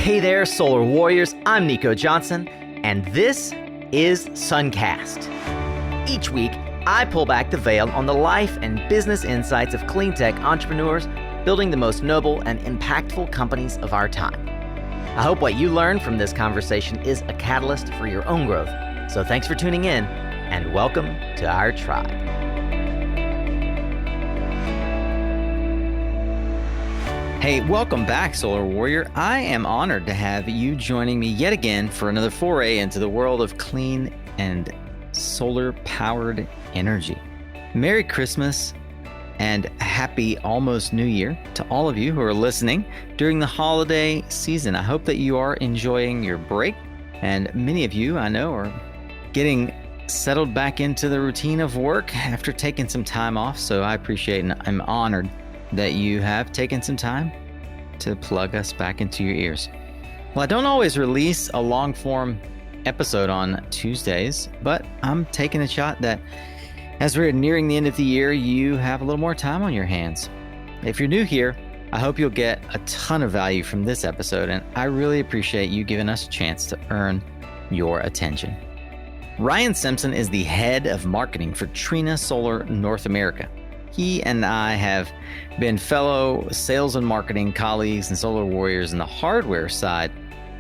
Hey there, Solar Warriors. I'm Nico Johnson, and this is Suncast. Each week, I pull back the veil on the life and business insights of clean tech entrepreneurs building the most noble and impactful companies of our time. I hope what you learn from this conversation is a catalyst for your own growth. So thanks for tuning in, and welcome to our tribe. Hey, welcome back, Solar Warrior. I am honored to have you joining me yet again for another foray into the world of clean and solar-powered energy. Merry Christmas and happy almost New Year to all of you who are listening during the holiday season. I hope that you are enjoying your break, and many of you I know are getting settled back into the routine of work after taking some time off. So I appreciate and I'm honored that you have taken some time to plug us back into your ears. Well, I don't always release a long form episode on Tuesdays, but I'm taking a shot that as we're nearing the end of the year, you have a little more time on your hands. If you're new here, I hope you'll get a ton of value from this episode, and I really appreciate you giving us a chance to earn your attention. Ryan Simpson is the head of marketing for Trina Solar North America. He and I have been fellow sales and marketing colleagues and solar warriors in the hardware side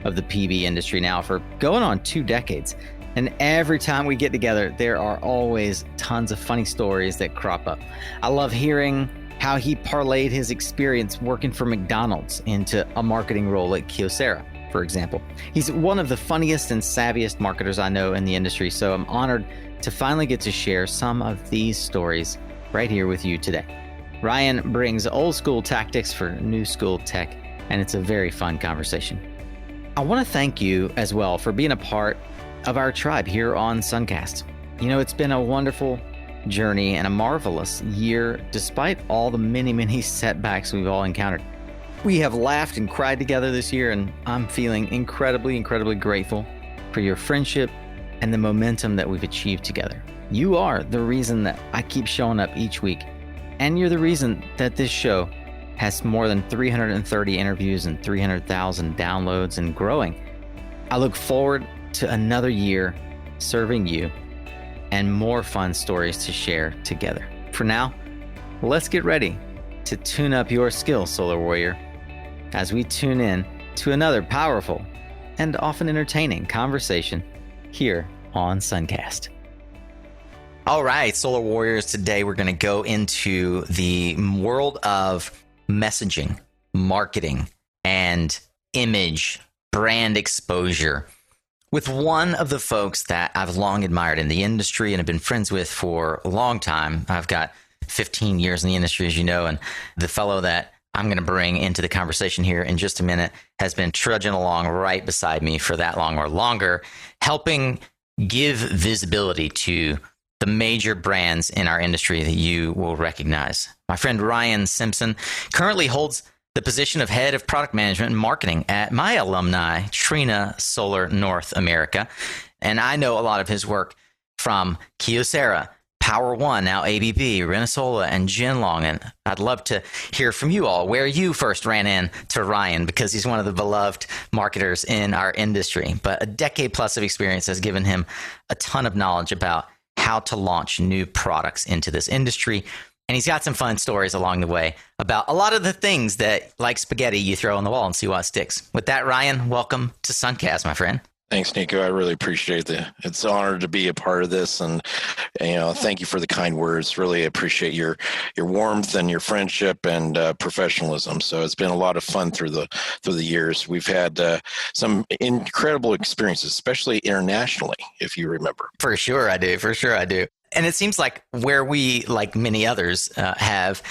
of the PV industry now for going on 2 decades. And every time we get together, there are always tons of funny stories that crop up. I love hearing how he parlayed his experience working for McDonald's into a marketing role at Kyocera, for example. He's one of the funniest and savviest marketers I know in the industry, so I'm honored to finally get to share some of these stories right here with you today. Ryan brings old school tactics for new school tech, and it's a very fun conversation. I want to thank you as well for being a part of our tribe here on Suncast. You know, it's been a wonderful journey and a marvelous year despite all the many setbacks we've all encountered. We have laughed and cried together this year, and I'm feeling incredibly grateful for your friendship and the momentum that we've achieved together. You are the reason that I keep showing up each week, and you're the reason that this show has more than 330 interviews and 300,000 downloads and growing. I look forward to another year serving you and more fun stories to share together. For now, let's get ready to tune up your skills, Solar Warrior, as we tune in to another powerful and often entertaining conversation here on Suncast. All right, Solar Warriors, today we're going to go into the world of messaging, marketing, and image, brand exposure with one of the folks that I've long admired in the industry and have been friends with for a long time. I've got 15 years in the industry, as you know, and the fellow that I'm going to bring into the conversation here in just a minute has been trudging along right beside me for that long or longer, helping give visibility to the major brands in our industry that you will recognize. My friend Ryan Simpson currently holds the position of head of product management and marketing at my alumni, Trina Solar North America. And I know a lot of his work from Kyocera, Power One, now ABB, Renesola, and Genlong. And I'd love to hear from you all where you first ran into Ryan, because he's one of the beloved marketers in our industry. But a decade plus of experience has given him a ton of knowledge about how to launch new products into this industry. And he's got some fun stories along the way about a lot of the things that, like spaghetti, you throw on the wall and see what sticks. With that, Ryan, welcome to Suncast, my friend. Thanks, Nico. I really appreciate it. It's an honor to be a part of this, and thank you for the kind words. Really appreciate your warmth and your friendship and professionalism. So it's been a lot of fun through the years. We've had some incredible experiences, especially internationally, if you remember. For sure, I do. And it seems like where we, like many others, have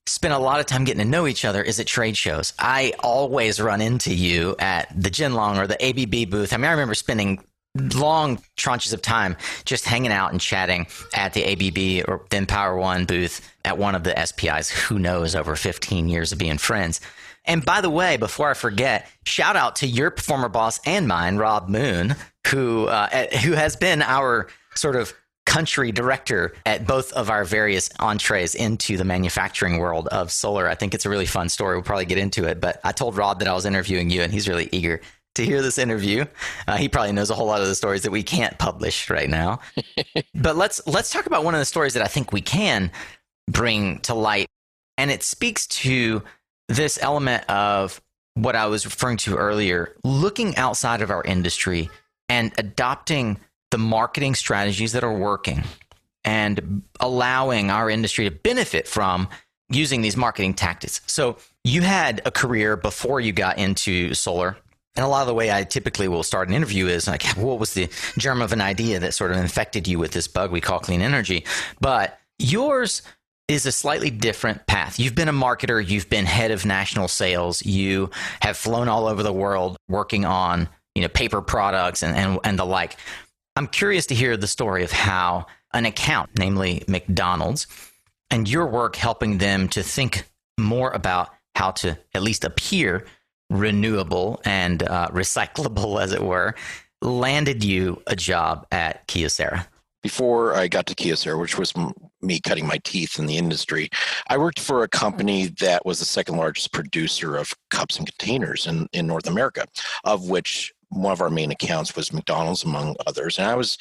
spent a lot of time getting to know each other is at trade shows. I always run into you at the Genlong or the ABB booth. I mean, I remember spending long tranches of time just hanging out and chatting at the ABB or then Power One booth at one of the SPIs. Who knows, over 15 years of being friends. And by the way, before I forget, shout out to your former boss and mine, Rob Moon, who has been our sort of country director at both of our various entrees into the manufacturing world of solar. I think it's a really fun story. We'll probably get into it, but I told Rod that I was interviewing you, and he's really eager to hear this interview. He probably knows a whole lot of the stories that we can't publish right now. But let's talk about one of the stories that I think we can bring to light, and it speaks to this element of what I was referring to earlier, looking outside of our industry and adopting the marketing strategies that are working and allowing our industry to benefit from using these marketing tactics. So you had a career before you got into solar. And a lot of the way I typically will start an interview is like, what was the germ of an idea that sort of infected you with this bug we call clean energy? But yours is a slightly different path. You've been a marketer. You've been head of national sales. You have flown all over the world working on, paper products and the like. I'm curious to hear the story of how an account, namely McDonald's, and your work helping them to think more about how to at least appear renewable and recyclable, as it were, landed you a job at Kyocera. Before I got to Kyocera, which was me cutting my teeth in the industry, I worked for a company that was the second largest producer of cups and containers in North America, of which one of our main accounts was McDonald's, among others. And I was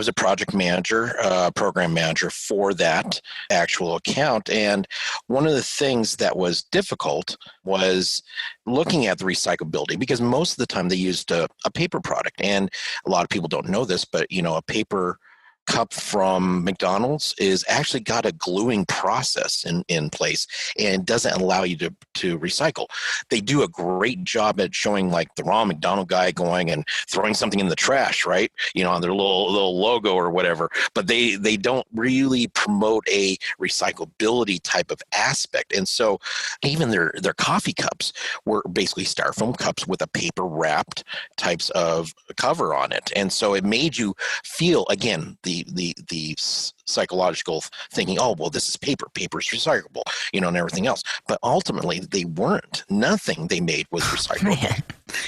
a project manager, program manager for that actual account. And one of the things that was difficult was looking at the recyclability, because most of the time they used a paper product. And a lot of people don't know this, but a paper cup from McDonald's is actually got a gluing process in place and doesn't allow you to recycle. They do a great job at showing like the raw McDonald guy going and throwing something in the trash, right? On their little logo or whatever, but they don't really promote a recyclability type of aspect. And so even their coffee cups were basically styrofoam cups with a paper wrapped types of cover on it. And so it made you feel, again, the psychological thinking, oh, well, this is paper is recyclable, and everything else. But ultimately they weren't. Nothing they made was recyclable.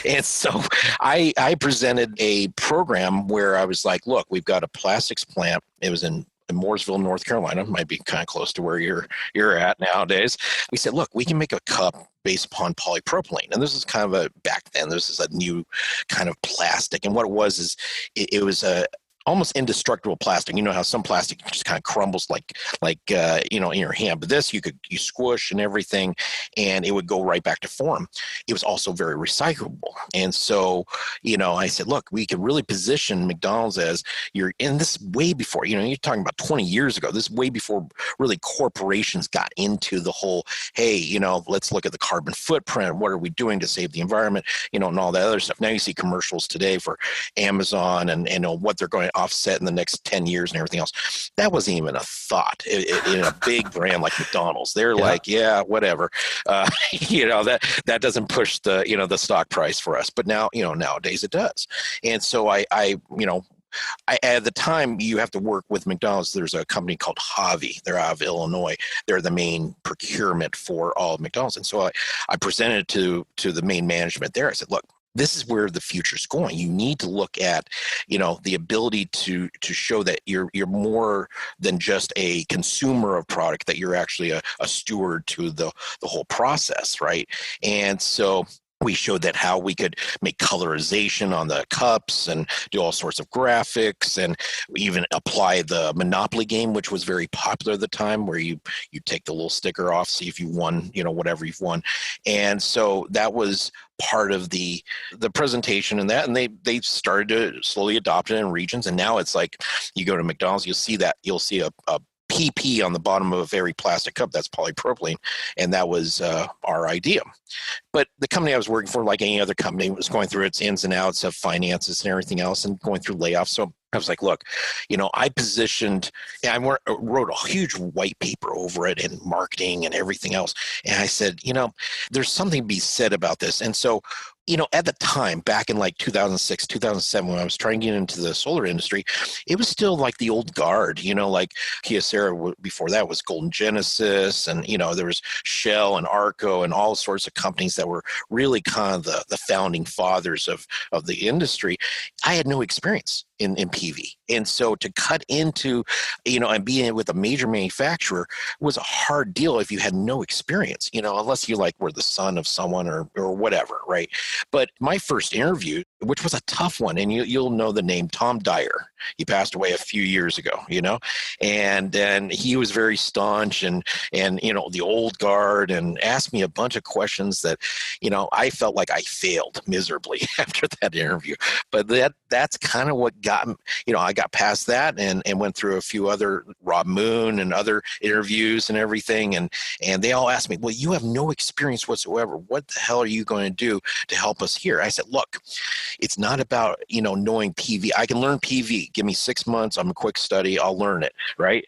And so I presented a program where I was like, look, we've got a plastics plant. It was in Mooresville, North Carolina, might be kind of close to where you're at nowadays. We said, look, we can make a cup based upon polypropylene. And this is kind of back then, this is a new kind of plastic. And what it was is it was a almost indestructible plastic. You know how some plastic just kind of crumbles like in your hand, but this you squish and everything, and it would go right back to form. It was also very recyclable, and so I said, look, we could really position McDonald's as this way before. You're talking about 20 years ago. This is way before really corporations got into the whole, hey, let's look at the carbon footprint. What are we doing to save the environment? And all that other stuff. Now you see commercials today for Amazon and what they're going to offset in the next 10 years and everything else. That wasn't even a thought in a big brand like McDonald's. They're like, yeah, whatever. That doesn't push the stock price for us. But now, nowadays it does. And so I at the time, you have to work with McDonald's. There's a company called Javi. They're out of Illinois. They're the main procurement for all of McDonald's. And so I presented it to the main management there. I said, look, this is where the future's going. You need to look at, the ability to show that you're more than just a consumer of product, that you're actually a steward to the whole process, right? And so we showed that how we could make colorization on the cups and do all sorts of graphics, and we even apply the Monopoly game, which was very popular at the time, where you take the little sticker off, see if you won, whatever you've won. And so that was part of the presentation and that, and they started to slowly adopt it in regions. And now it's like, you go to McDonald's, you'll see a PP on the bottom of a very plastic cup. That's polypropylene. And that was our idea. But the company I was working for, like any other company, was going through its ins and outs of finances and everything else, and going through layoffs. So I was like, look, I positioned, and I wrote a huge white paper over it and marketing and everything else. And I said, there's something to be said about this. And so, at the time, back in like 2006, 2007, when I was trying to get into the solar industry, it was still like the old guard, like Kyocera before that was Golden Genesis, and, there was Shell and Arco and all sorts of companies that were really kind of the founding fathers of the industry. I had no experience. in PV. And so to cut into, and being with a major manufacturer was a hard deal if you had no experience, unless you were the son of someone or whatever, right? But my first interview, which was a tough one, and you'll know the name Tom Dyer. He passed away a few years ago, and then he was very staunch and the old guard, and asked me a bunch of questions that, I felt like I failed miserably after that interview. But that's kind of what got, I got past that and went through a few other Rob Moon and other interviews and everything. And they all asked me, well, you have no experience whatsoever. What the hell are you going to do to help us here? I said, look, it's not about, knowing PV. I can learn PV. Give me 6 months. I'm a quick study. I'll learn it. Right.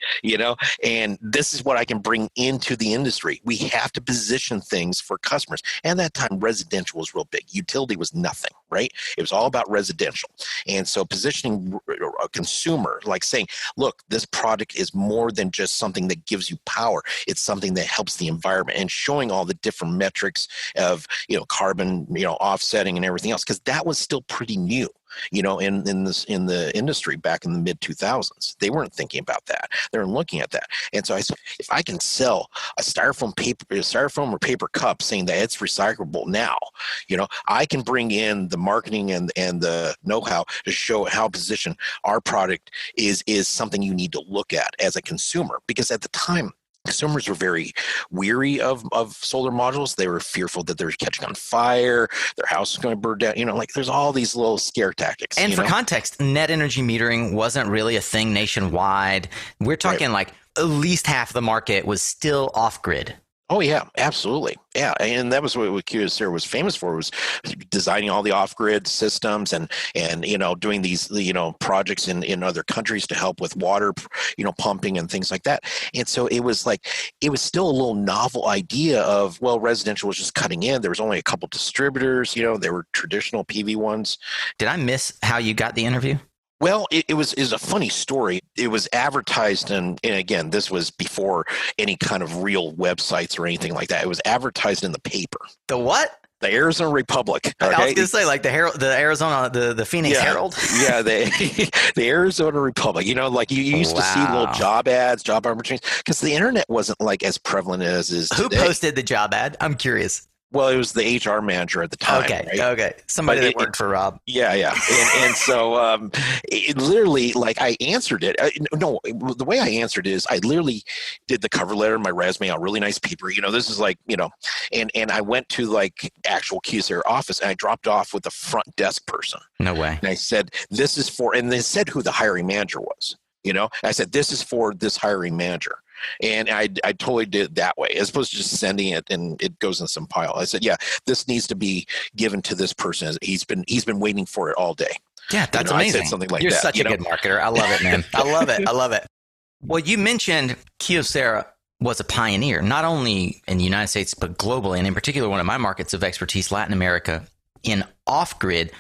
And this is what I can bring into the industry. We have to position things for customers. And at that time, residential was real big. Utility was nothing. Right. It was all about residential. And so positioning a consumer, like saying, look, this product is more than just something that gives you power. It's something that helps the environment, and showing all the different metrics of, carbon, offsetting and everything else, because that was still pretty new. In the industry back in the mid 2000s, they weren't thinking about that. They were looking at that. And so I said, if I can sell a styrofoam or paper cup saying that it's recyclable now, I can bring in the marketing and the know-how to show how position our product is something you need to look at as a consumer. Because at the time, consumers were very weary of solar modules. They were fearful that they were catching on fire, their house was going to burn down. There's all these little scare tactics. And for context, net energy metering wasn't really a thing nationwide. We're talking at least half the market was still off-grid. Oh, yeah, absolutely. Yeah. And that was what Kyocera was famous for, was designing all the off-grid systems and doing these, projects in other countries to help with water, pumping and things like that. And so it was still a little novel idea of, well, residential was just cutting in. There was only a couple distributors, there were traditional PV ones. Did I miss how you got the interview? Well, it was a funny story. It was advertised, and again, this was before any kind of real websites or anything like that. It was advertised in the paper. The what? The Arizona Republic. Okay? I was going to say, like the Arizona, the Phoenix Herald. Yeah, the Arizona Republic. You used to see little job ads, job opportunities, because the internet wasn't as prevalent as is today. Who posted the job ad? I'm curious. Well, it was the HR manager at the time. Okay. Somebody that worked for Rob. Yeah. And so it literally, I answered it. No, the way I answered it is I literally did the cover letter, my resume on really nice paper. This is and I went to actual Kyocera office, and I dropped off with the front desk person. No way. And I said, this is for, and they said who the hiring manager was. I said, this is for this hiring manager. And I totally did it that way, as opposed to just sending it and it goes in some pile. I said, yeah, this needs to be given to this person. He's been waiting for it all day. Yeah, that's amazing. I said something like You're that. You're such a good marketer. I love it, man. I love it. Well, you mentioned Kyocera was a pioneer, not only in the United States, but globally, and in particular, one of my markets of expertise, Latin America, in off-grid.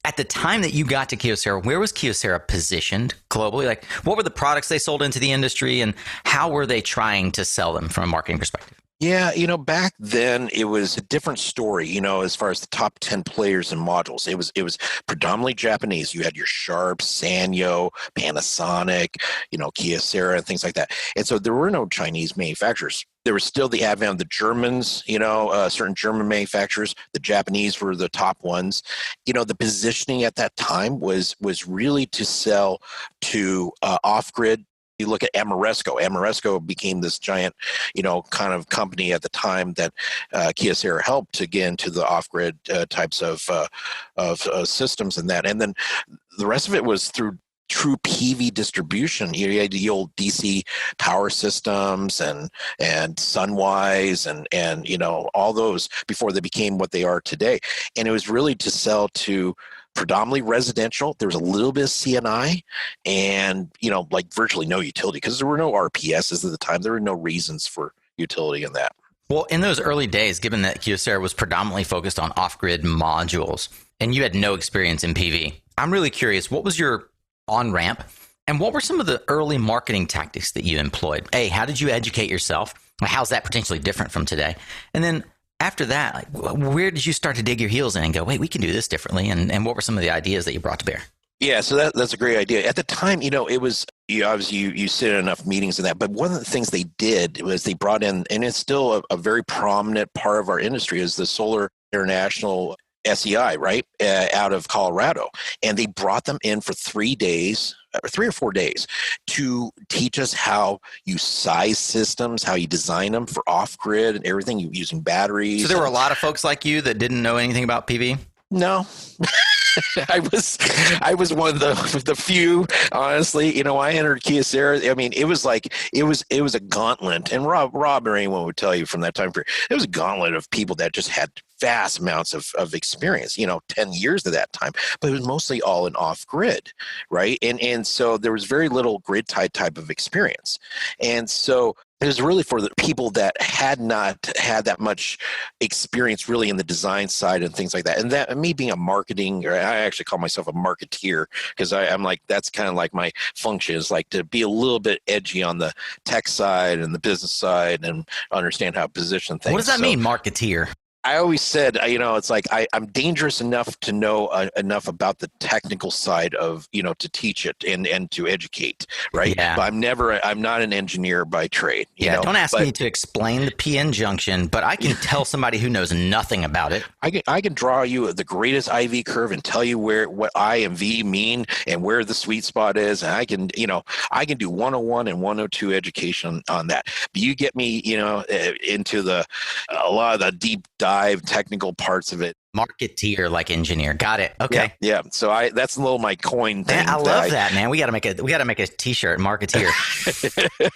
At the time that you got to Kyocera, where was Kyocera positioned globally? What were the products they sold into the industry, and how were they trying to sell them from a marketing perspective? Yeah, back then it was a different story, as far as the top 10 players in modules. It was predominantly Japanese. You had your Sharp, Sanyo, Panasonic, Kyocera and things like that. And so there were no Chinese manufacturers. There was still the advent of the Germans, certain German manufacturers. The Japanese were the top ones. The positioning at that time was really to sell to off-grid. You look at Ameresco. Ameresco became this giant, kind of company at the time that Kyocera helped to get into the off-grid types of systems and that. And then the rest of it was through true PV distribution. You had the old DC power systems and Sunwise and all those before they became what they are today. And it was really to sell to predominantly residential. There was a little bit of CNI and, virtually no utility, because there were no RPSs at the time. There were no reasons for utility in that. Well, in those early days, given that Kyocera was predominantly focused on off-grid modules and you had no experience in PV, I'm really curious, what was your on-ramp and what were some of the early marketing tactics that you employed? A, how did you educate yourself? How's that potentially different from today? And then after that, where did you start to dig your heels in and go, wait, we can do this differently? And what were some of the ideas that you brought to bear? Yeah, so that's a great idea. At the time, it was obviously you sit in enough meetings and that, but one of the things they did was they brought in, and it's still a very prominent part of our industry, is the Solar International SEI, right, out of Colorado, and they brought them in for 3 days. Or 3 or 4 days to teach us how you size systems, how you design them for off-grid and everything, using batteries. So there were a lot of folks like you that didn't know anything about PV? No. I was one of the few, honestly. I entered Kyocera. I mean, it was a gauntlet, and Rob or anyone would tell you from that time period, it was a gauntlet of people that just had vast amounts of experience, 10 years at that time, but it was mostly all in off grid, right? And so there was very little grid tied type of experience. And so it was really for the people that had not had that much experience really in the design side and things like that. And that me being a marketing, or I actually call myself a marketeer, because I'm like, that's kind of like my function, is like to be a little bit edgy on the tech side and the business side and understand how to position things. What does that mean, marketeer? I always said, it's like I'm dangerous enough to know enough about the technical side of, to teach it and to educate, right? Yeah. But I'm not an engineer by trade. Don't ask me to explain the PN junction, but I can tell somebody who knows nothing about it. I can draw you the greatest IV curve and tell you what I and V mean and where the sweet spot is. And I can do 101 and 102 education on that. But you get me, into a lot of the deep dive technical parts of it. Marketeer, like engineer. Got it. Okay. Yeah. So that's a little my coin thing. Man, I love that, man. We got to make a t-shirt, Marketeer.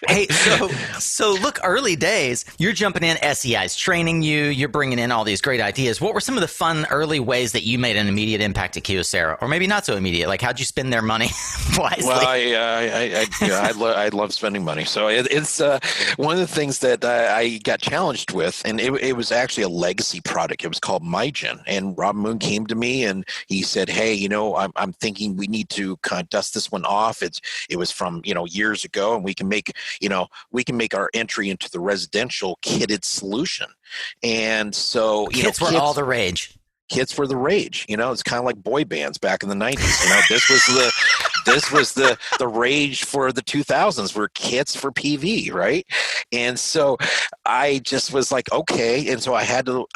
Hey, so look, early days, you're jumping in, SEI's training you, you're bringing in all these great ideas. What were some of the fun early ways that you made an immediate impact at Kyocera, or maybe not so immediate? Like, how'd you spend their money wisely? Well, I love spending money. So it's one of the things that I got challenged with, and it was actually a legacy product. It was called MyGen. And Rob Moon came to me and he said, "Hey, I'm thinking we need to kind of dust this one off. It was from years ago, and we can make our entry into the residential kitted solution." And so kids were all the rage. Kids were the rage. It's kind of like boy bands back in the 90s. This was the rage for the 2000s, were kits for PV, right? And so I just was like, okay. And so I had to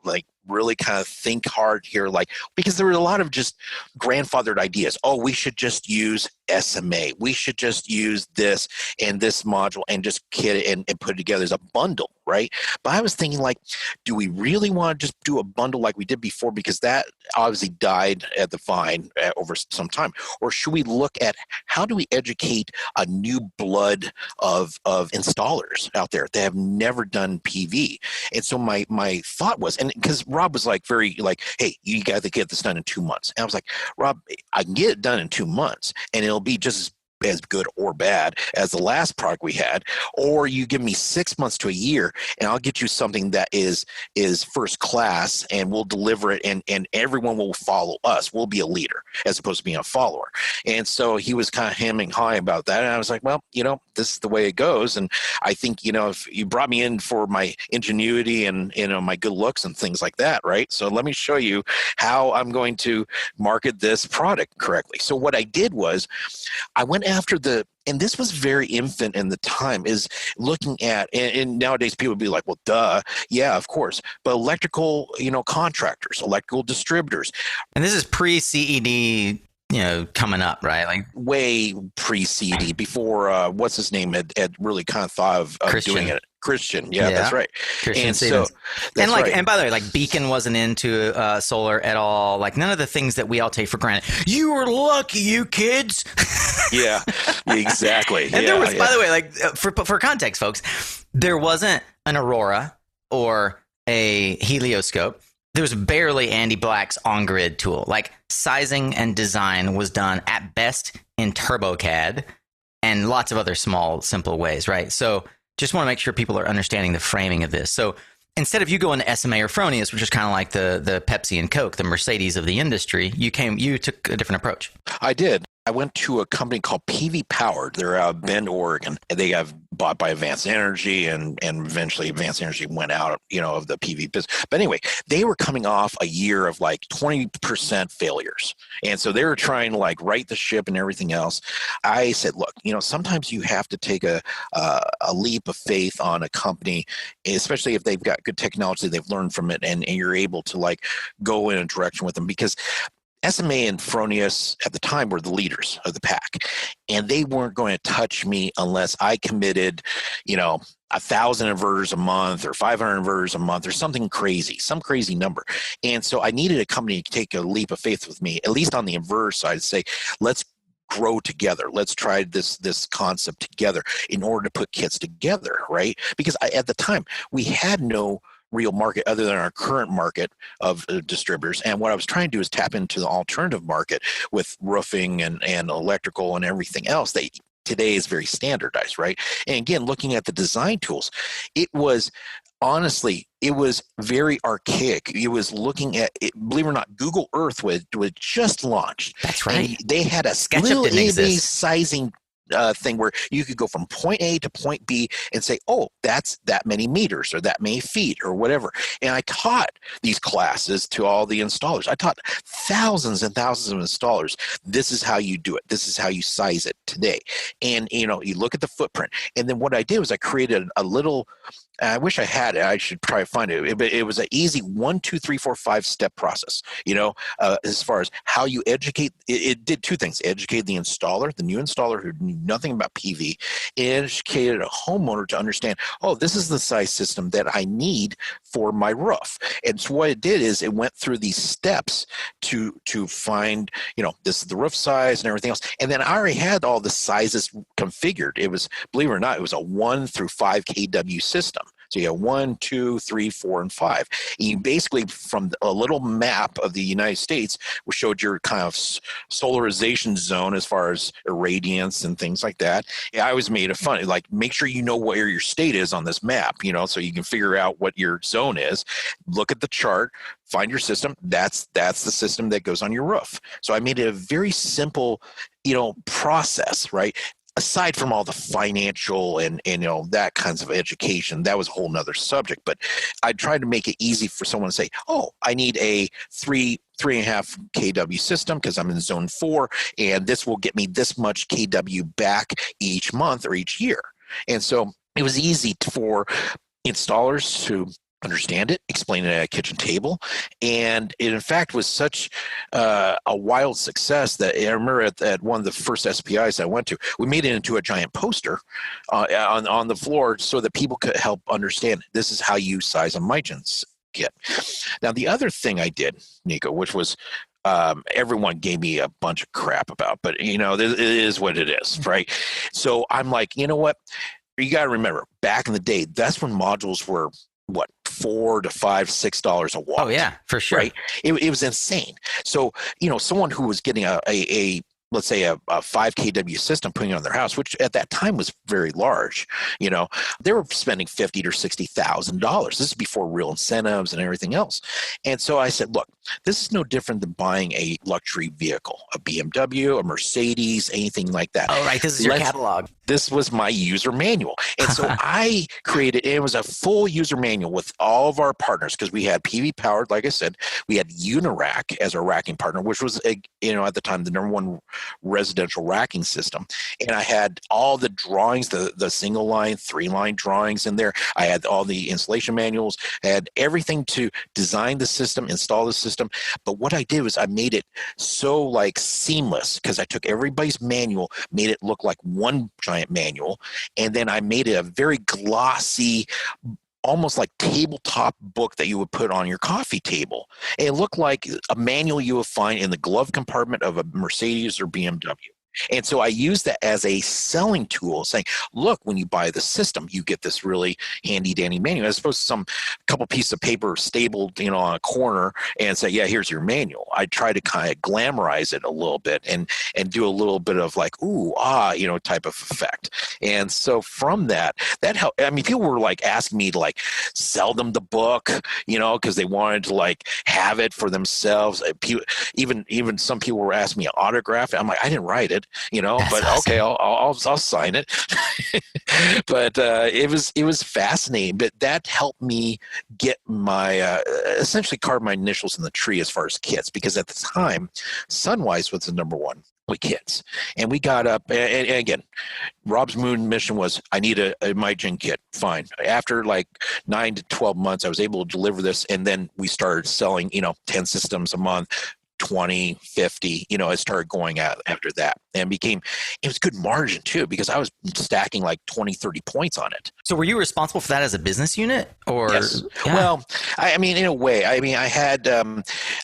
like really kind of think hard here, like, because there were a lot of just grandfathered ideas. Oh, we should just use SMA. We should just use this and this module and just kit it and put it together as a bundle, right? But I was thinking, like, do we really want to just do a bundle like we did before? Because that obviously died at the vine over some time. Or should we look at how do we educate a new blood of installers out there that have never done PV? And so my thought was, and because Rob was like very like, hey, you got to get this done in 2 months. And I was like, Rob, I can get it done in 2 months and it'll be just as good or bad as the last product we had, or you give me 6 months to a year and I'll get you something that is first class, and we'll deliver it, and everyone will follow us. We'll be a leader as opposed to being a follower. And so he was kind of hemming high about that, and I was like, well, this is the way it goes. And I think, if you brought me in for my ingenuity and my good looks and things like that, right? So let me show you how I'm going to market this product correctly. So what I did was I went after and this was very infant in the time, is looking at, and nowadays people would be like, well, duh, yeah, of course, but electrical, contractors, electrical distributors. And this is pre-CED, coming up, right? Like way pre-CD, before what's his name had really kind of thought of doing it. Christian, yeah, that's right. Christian and Stevens. So, and like, right. And by the way, like Beacon wasn't into solar at all. Like none of the things that we all take for granted. You were lucky, you kids. Yeah, exactly. And there was, by the way, like for context, folks, there wasn't an Aurora or a helioscope. There was barely Andy Black's on-grid tool. Like sizing and design was done at best in TurboCAD and lots of other small, simple ways, right? So just want to make sure people are understanding the framing of this. So instead of you going to SMA or Fronius, which is kind of like the Pepsi and Coke, the Mercedes of the industry, you took a different approach. I did. I went to a company called PV Powered. They're out of Bend, Oregon. They got bought by Advanced Energy, and eventually Advanced Energy went out, of the PV business. But anyway, they were coming off a year of like 20% failures. And so they were trying to like right the ship and everything else. I said, look, sometimes you have to take a leap of faith on a company, especially if they've got good technology, they've learned from it, and you're able to like go in a direction with them, because SMA and Fronius at the time were the leaders of the pack, and they weren't going to touch me unless I committed, 1,000 inverters a month or 500 inverters a month or something crazy, some crazy number. And so I needed a company to take a leap of faith with me, at least on the inverter side, to say, let's grow together. Let's try this concept together in order to put kits together, right? Because at the time, we had no real market other than our current market of distributors. And what I was trying to do is tap into the alternative market with roofing and electrical and everything else that today is very standardized, right? And again, looking at the design tools, it was very archaic. It was looking at it, believe it or not, Google Earth was just launched. That's right. And they had a SketchUp little didn't exist. sizing thing where you could go from point A to point B and say, oh, that's that many meters or that many feet or whatever. And I taught these classes to all the installers. I taught thousands and thousands of installers. This is how you do it. This is how you size it today. And, you look at the footprint. And then what I did was I created a little, I wish I had it. I should try to find it. It was an easy 1, 2, 3, 4, 5 step process, as far as how you educate. It did two things: educate the installer, the new installer who knew nothing about PV, and educated a homeowner to understand, oh, this is the size system that I need for my roof. And so what it did is it went through these steps to find, this is the roof size and everything else. And then I already had all the sizes configured. It was, believe it or not, it was a 1 through 5 kW system. So you have 1, 2, 3, 4, and 5. And you basically, from a little map of the United States, which showed your kind of solarization zone as far as irradiance and things like that. Yeah, I always made it fun. Like, make sure you know where your state is on this map, so you can figure out what your zone is. Look at the chart, find your system. That's the system that goes on your roof. So I made it a very simple, process, right? Aside from all the financial and that kinds of education, that was a whole nother subject. But I tried to make it easy for someone to say, oh, I need a 3.5 kW system because I'm in zone 4, and this will get me this much kW back each month or each year. And so it was easy for installers to understand it, explain it at a kitchen table. And it, in fact, was such a wild success that I remember at one of the first SPIs I went to, we made it into a giant poster on the floor so that people could help understand this is how you size a Mygens kit. Now, the other thing I did, Nico, which was everyone gave me a bunch of crap about, but it is what it is, right? So I'm like, you know what? You got to remember, back in the day, that's when modules were what, $4 to $5, $6 a watt. Oh yeah, for sure. Right? It was insane. So, someone who was getting a let's say a 5 kW system putting it on their house, which at that time was very large, they were spending $50,000 to $60,000. This is before real incentives and everything else. And so I said, look, this is no different than buying a luxury vehicle, a BMW, a Mercedes, anything like that. Oh, right. This is your catalog. This was my user manual. And so I created, it was a full user manual with all of our partners, because we had PV Powered, like I said, we had Unirack as our racking partner, which was, at the time, the number one residential racking system. And I had all the drawings, the single line, 3-line drawings in there. I had all the installation manuals. I had everything to design the system, install the system. But what I did was I made it so like seamless, because I took everybody's manual, made it look like one giant manual, and then I made it a very glossy, almost like tabletop book that you would put on your coffee table. And it looked like a manual you would find in the glove compartment of a Mercedes or BMW. And so I use that as a selling tool, saying, look, when you buy the system, you get this really handy dandy manual, as opposed to some couple pieces of paper stapled, on a corner and say, yeah, here's your manual. I try to kind of glamorize it a little bit and do a little bit of like, ooh, type of effect. And so from that helped. I mean, people were like asking me to like sell them the book, because they wanted to like have it for themselves. Even some people were asking me to autograph it. I'm like, I didn't write it, That's but awesome. okay, I'll sign it. But it was fascinating. But that helped me get my essentially carve my initials in the tree as far as kits, because at the time, Sunwise was the number one with kits, and we got up and again, Rob's moon mission was, I need a MyGen kit. Fine. After like 9 to 12 months, I was able to deliver this, and then we started selling 10 systems a month, 20, 50, I started going out after that, and it was good margin too, because I was stacking like 20, 30 points on it. So were you responsible for that as a business unit, or? Yes. Yeah. Well, I mean, in a way, I had,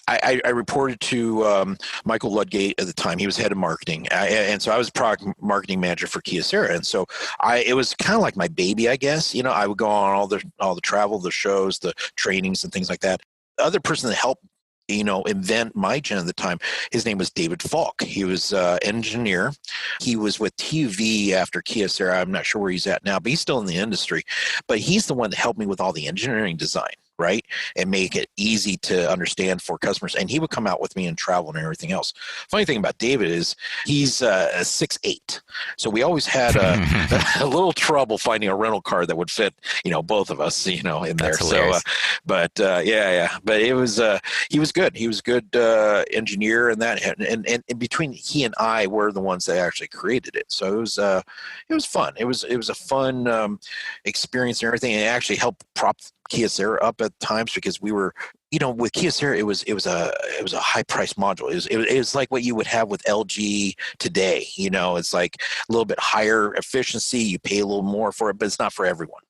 I reported to Michael Ludgate at the time. He was head of marketing. And so I was product marketing manager for Kyocera. And so it was kind of like my baby, I guess. I would go on all the travel, the shows, the trainings and things like that. The other person that helped invent MyGen at the time, his name was David Falk. He was engineer. He was with TUV after Kyocera. I'm not sure where he's at now, but he's still in the industry. But he's the one that helped me with all the engineering design, right? And make it easy to understand for customers. And he would come out with me and travel and everything else. Funny thing about David is he's 6'8". So we always had a little trouble finding a rental car that would fit, both of us, in That's there. hilarious. But it was, he was good. He was a good engineer, and that, and between he and I were the ones that actually created it. So it was fun. It was a fun experience and everything. And it actually helped prop Kyocera up at times, because we were, with Kyocera, it was a high price module. It was like what you would have with LG today. It's like a little bit higher efficiency. You pay a little more for it, but it's not for everyone.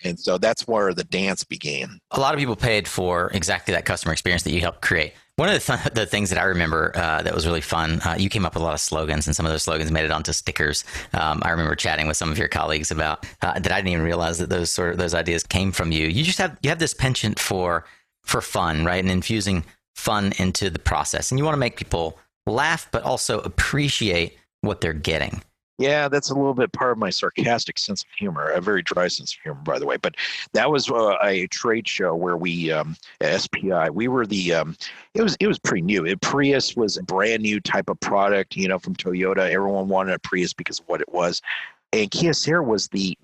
And so that's where the dance began. A lot of people paid for exactly that customer experience that you helped create. One of the things that I remember that was really fun, you came up with a lot of slogans, and some of those slogans made it onto stickers. I remember chatting with some of your colleagues about that. I didn't even realize that those ideas came from you. You have this penchant for fun, right, and infusing fun into the process, and you want to make people laugh, but also appreciate what they're getting. Yeah, that's a little bit part of my sarcastic sense of humor, a very dry sense of humor, by the way. But that was a trade show where we, at SPI, we were it was pretty new. Prius was a brand new type of product, from Toyota. Everyone wanted a Prius because of what it was. And Kyocera was the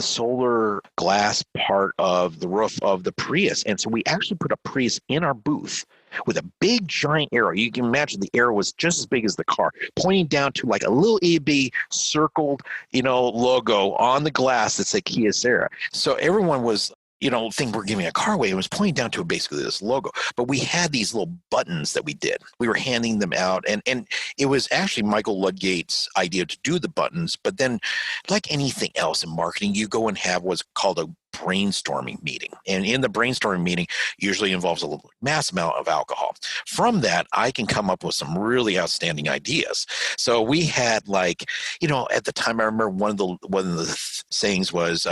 solar glass part of the roof of the Prius. And so we actually put a Prius in our booth with a big giant arrow. You can imagine the arrow was just as big as the car, pointing down to like a little EB circled, logo on the glass that said Kyocera. So everyone was, think we're giving a car away. It was pointing down to basically this logo. But we had these little buttons that we did. We were handing them out. And it was actually Michael Ludgate's idea to do the buttons. But then, like anything else in marketing, you go and have what's called a brainstorming meeting. And in the brainstorming meeting usually involves a mass amount of alcohol. From that, I can come up with some really outstanding ideas. So we had at the time, I remember one of the sayings was,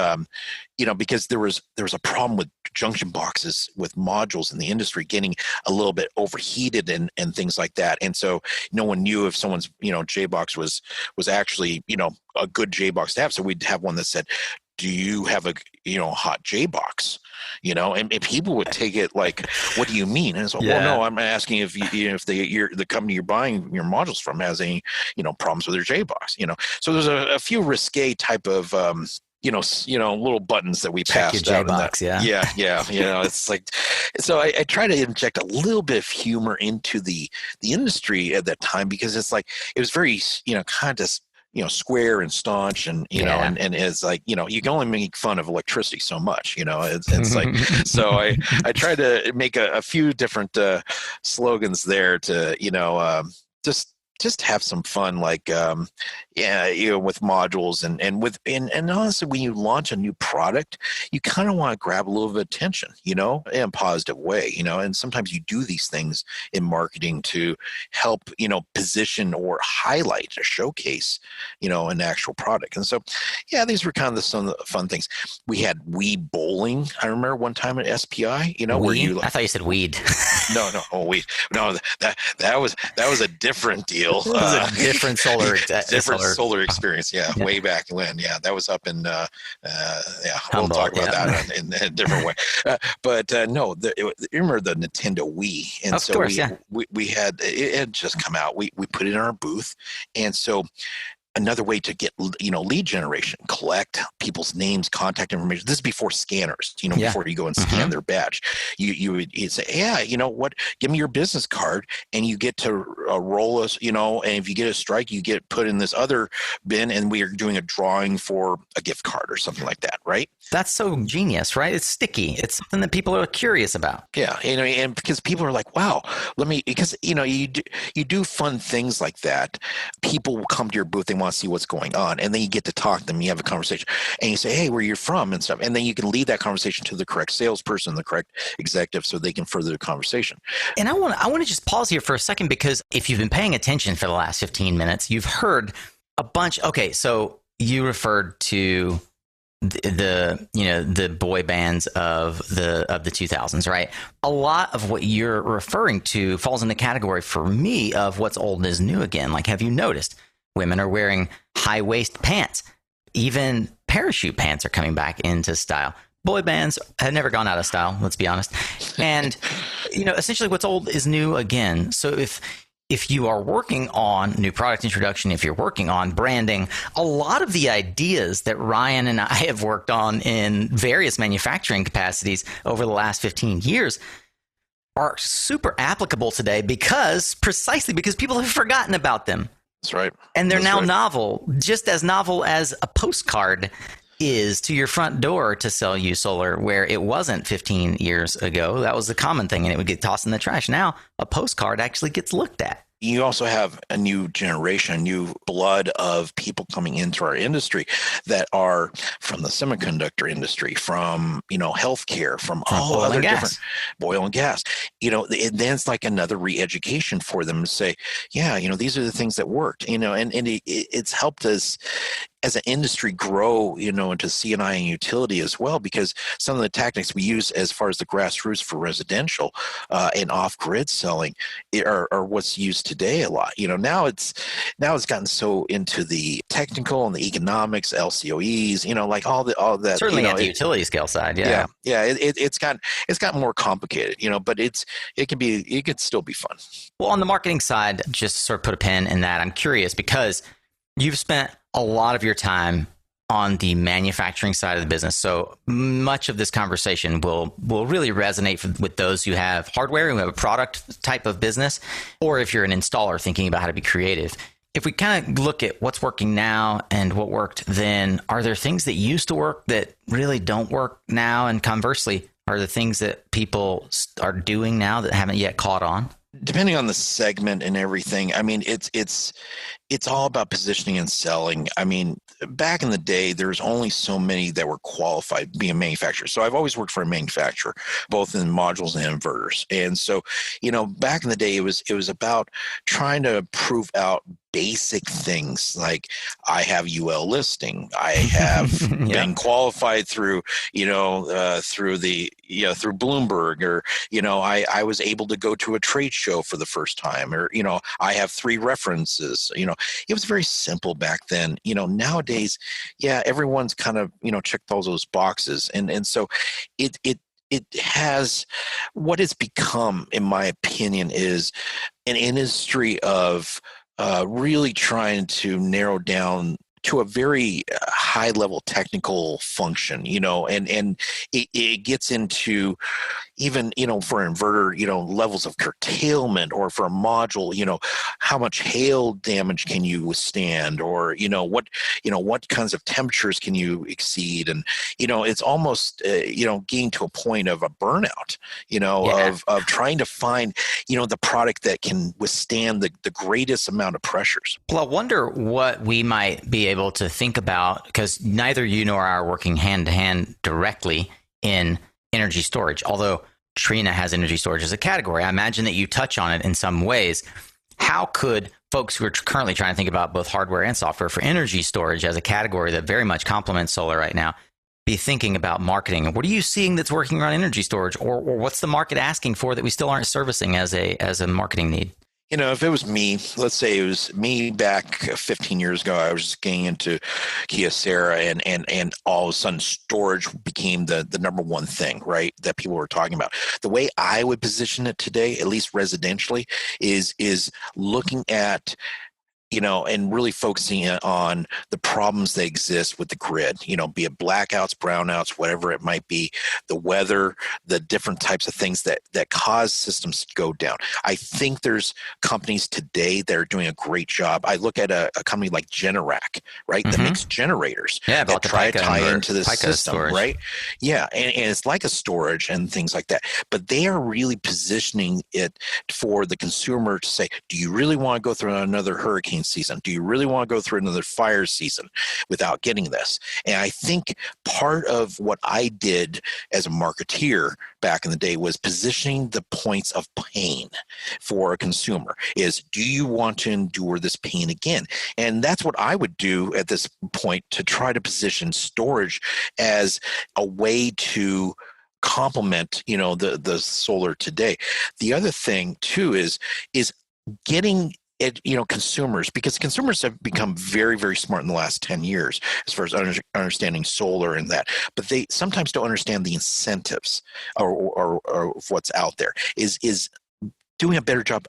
because there was a problem with junction boxes with modules in the industry getting a little bit overheated and things like that. And so no one knew if someone's, J-box was actually, a good J-box to have. So we'd have one that said, do you have a hot J-box? And people would take it like, what do you mean? And it's like, well, no, I'm asking if if the company you're buying your modules from has any problems with their J-box. So there's a few risque type of little buttons that we Check passed your out. J-box, yeah. It's like, so I try to inject a little bit of humor into the industry at that time, because it's like, it was very, kind of, square and staunch, and and it's like, you can only make fun of electricity so much, it's like, so I try to make a few different slogans there to just just have some fun, like with modules and honestly, when you launch a new product, you kind of want to grab a little bit of attention, in a positive way, and sometimes you do these things in marketing to help, position or highlight or showcase, an actual product. And so, yeah, these were kind of some of the fun things. We had Wii bowling. I remember one time at SPI, where you. I thought you said weed. No, weed. No, that was a different deal. It was a different solar experience. Yeah, way back when. Yeah, that was up in. We'll talk about that in a different way. But no, you remember the Nintendo Wii, and so we had it had just come out. We put it in our booth, and so. Another way to get, lead generation, collect people's names, contact information. This is before scanners, before you go and scan their badge. You'd say, yeah, you know what, give me your business card and you get to roll us, and if you get a strike, you get put in this other bin and we are doing a drawing for a gift card or something like that, right? That's so genius, right? It's sticky. It's something that people are curious about. Yeah, and because people are like, wow, because you do fun things like that. People will come to your booth, they want to see what's going on, and then you get to talk to them, you have a conversation, and you say, hey, where you're from and stuff, and then you can lead that conversation to the correct salesperson, the correct executive, so they can further the conversation. And I want to just pause here for a second, because if you've been paying attention for the last 15 minutes, you've heard a bunch. Okay, so you referred to the boy bands of the 2000s, right? A lot of what you're referring to falls in the category for me of what's old is new again. Like, have you noticed women are wearing high waist pants? Even parachute pants are coming back into style. Boy bands have never gone out of style, let's be honest. And essentially what's old is new again. So if you are working on new product introduction, if you're working on branding, a lot of the ideas that Ryan and I have worked on in various manufacturing capacities over the last 15 years are super applicable today precisely because people have forgotten about them. That's right. And they're novel, just as novel as a postcard is to your front door to sell you solar, where it wasn't 15 years ago. That was the common thing, and it would get tossed in the trash. Now, a postcard actually gets looked at. You also have a new generation, new blood of people coming into our industry that are from the semiconductor industry, from, healthcare, from all other different oil and gas. And then it's like another re-education for them to say, yeah, these are the things that worked, and it's helped us as an industry grow, into C&I and utility as well, because some of the tactics we use as far as the grassroots for residential and off-grid selling are what's used today a lot. Now it's gotten so into the technical and the economics, LCOEs, like all that. Certainly at the utility scale side, yeah. It's gotten more complicated, but it can still be fun. Well, on the marketing side, just sort of put a pin in that. I'm curious because you've spent a lot of your time on the manufacturing side of the business. So much of this conversation will really resonate with those who have hardware, who have a product type of business, or if you're an installer thinking about how to be creative. If we kind of look at what's working now and what worked then, are there things that used to work that really don't work now? And conversely, are there things that people are doing now that haven't yet caught on? Depending on the segment and everything, I mean, it's all about positioning and selling. I mean, back in the day, there's only so many that were qualified to be a manufacturer. So I've always worked for a manufacturer, both in modules and inverters. And so, back in the day, it was about trying to prove out basic things like I have UL listing, I have been qualified through Bloomberg, or I was able to go to a trade show for the first time, or I have 3 references. It was very simple back then. Nowadays, everyone's kind of checked all those boxes, and so it has, what it's become, in my opinion, is an industry of really trying to narrow down to a very high level technical function, and it gets into, even, for inverter, levels of curtailment, or for a module, how much hail damage can you withstand, or, what kinds of temperatures can you exceed? And, it's almost, getting to a point of a burnout, of trying to find, the product that can withstand the greatest amount of pressures. Well, I wonder what we might be able to think about, because neither you nor I are working hand to hand directly in energy storage, although Trina has energy storage as a category. I imagine that you touch on it in some ways. How could folks who are currently trying to think about both hardware and software for energy storage as a category that very much complements solar right now be thinking about marketing? What are you seeing that's working around energy storage, or what's the market asking for that we still aren't servicing as a marketing need? If it was me, let's say it was me back 15 years ago, I was just getting into Kyocera, and all of a sudden storage became the number one thing, right, that people were talking about. The way I would position it today, at least residentially, is looking at and really focusing on the problems that exist with the grid, be it blackouts, brownouts, whatever it might be, the weather, the different types of things that cause systems to go down. I think there's companies today that are doing a great job. I look at a company like Generac, right, that makes generators that try to tie into the system, storage. Right? Yeah, and it's like a storage and things like that. But they are really positioning it for the consumer to say, do you really want to go through another hurricane season? Do you really want to go through another fire season without getting this? And I think part of what I did as a marketeer back in the day was positioning the points of pain for a consumer. Is, do you want to endure this pain again? And that's what I would do at this point, to try to position storage as a way to complement, the solar today. The other thing too is getting consumers, because consumers have become very, very smart in the last 10 years as far as understanding solar and that, but they sometimes don't understand the incentives or what's out there. Is doing a better job,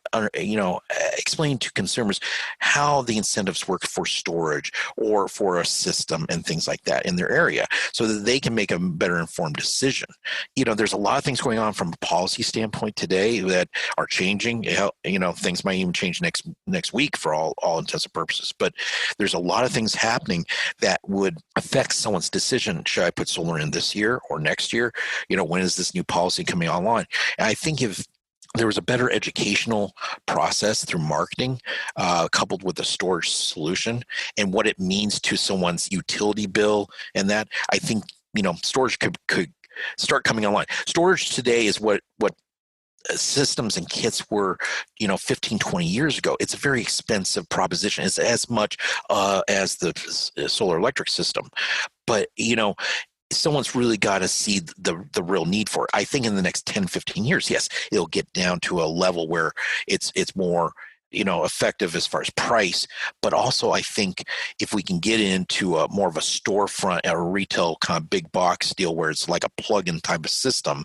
explaining to consumers how the incentives work for storage or for a system and things like that in their area, so that they can make a better informed decision. There's a lot of things going on from a policy standpoint today that are changing. Things might even change next week for all intents and purposes. But there's a lot of things happening that would affect someone's decision. Should I put solar in this year or next year? When is this new policy coming online? And I think if there was a better educational process through marketing, coupled with a storage solution and what it means to someone's utility bill, and that, I think, storage could start coming online. Storage today is what systems and kits were 15, 20 years ago. It's a very expensive proposition. It's as much as the solar electric system, but someone's really got to see the real need for it. I think in the next 10, 15 years, yes, it'll get down to a level where it's more effective as far as price. But also, I think if we can get into a more of a storefront, a retail kind of big box deal where it's like a plug-in type of system,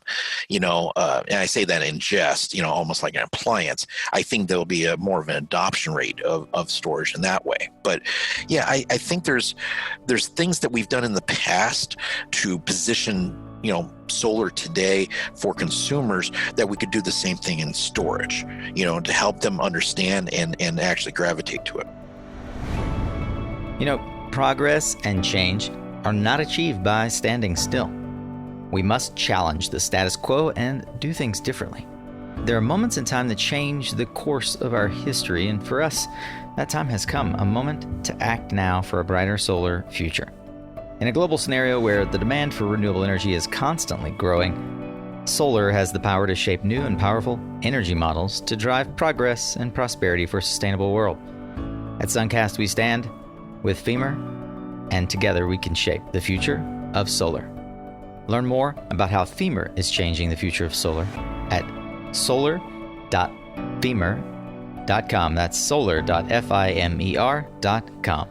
and I say that in jest, almost like an appliance, I think there'll be a more of an adoption rate of storage in that way. But yeah, I think there's things that we've done in the past to position solar today for consumers that we could do the same thing in storage, to help them understand and actually gravitate to it. Progress and change are not achieved by standing still. We must challenge the status quo and do things differently. There are moments in time that change the course of our history, and for us, that time has come, a moment to act now for a brighter solar future. In a global scenario where the demand for renewable energy is constantly growing, solar has the power to shape new and powerful energy models to drive progress and prosperity for a sustainable world. At Suncast, we stand with FEMER, and together we can shape the future of solar. Learn more about how FEMER is changing the future of solar at solar.femer.com. That's solar.fimer.com.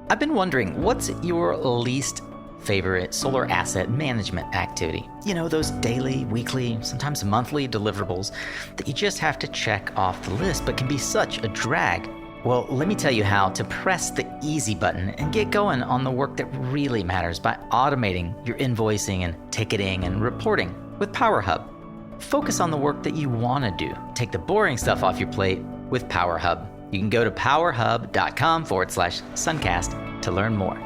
I've been wondering, what's your least favorite solar asset management activity? Those daily, weekly, sometimes monthly deliverables that you just have to check off the list, but can be such a drag. Well, let me tell you how to press the easy button and get going on the work that really matters by automating your invoicing and ticketing and reporting. with PowerHub. Focus on the work that you want to do. Take the boring stuff off your plate with PowerHub. You can go to powerhub.com/suncast to learn more.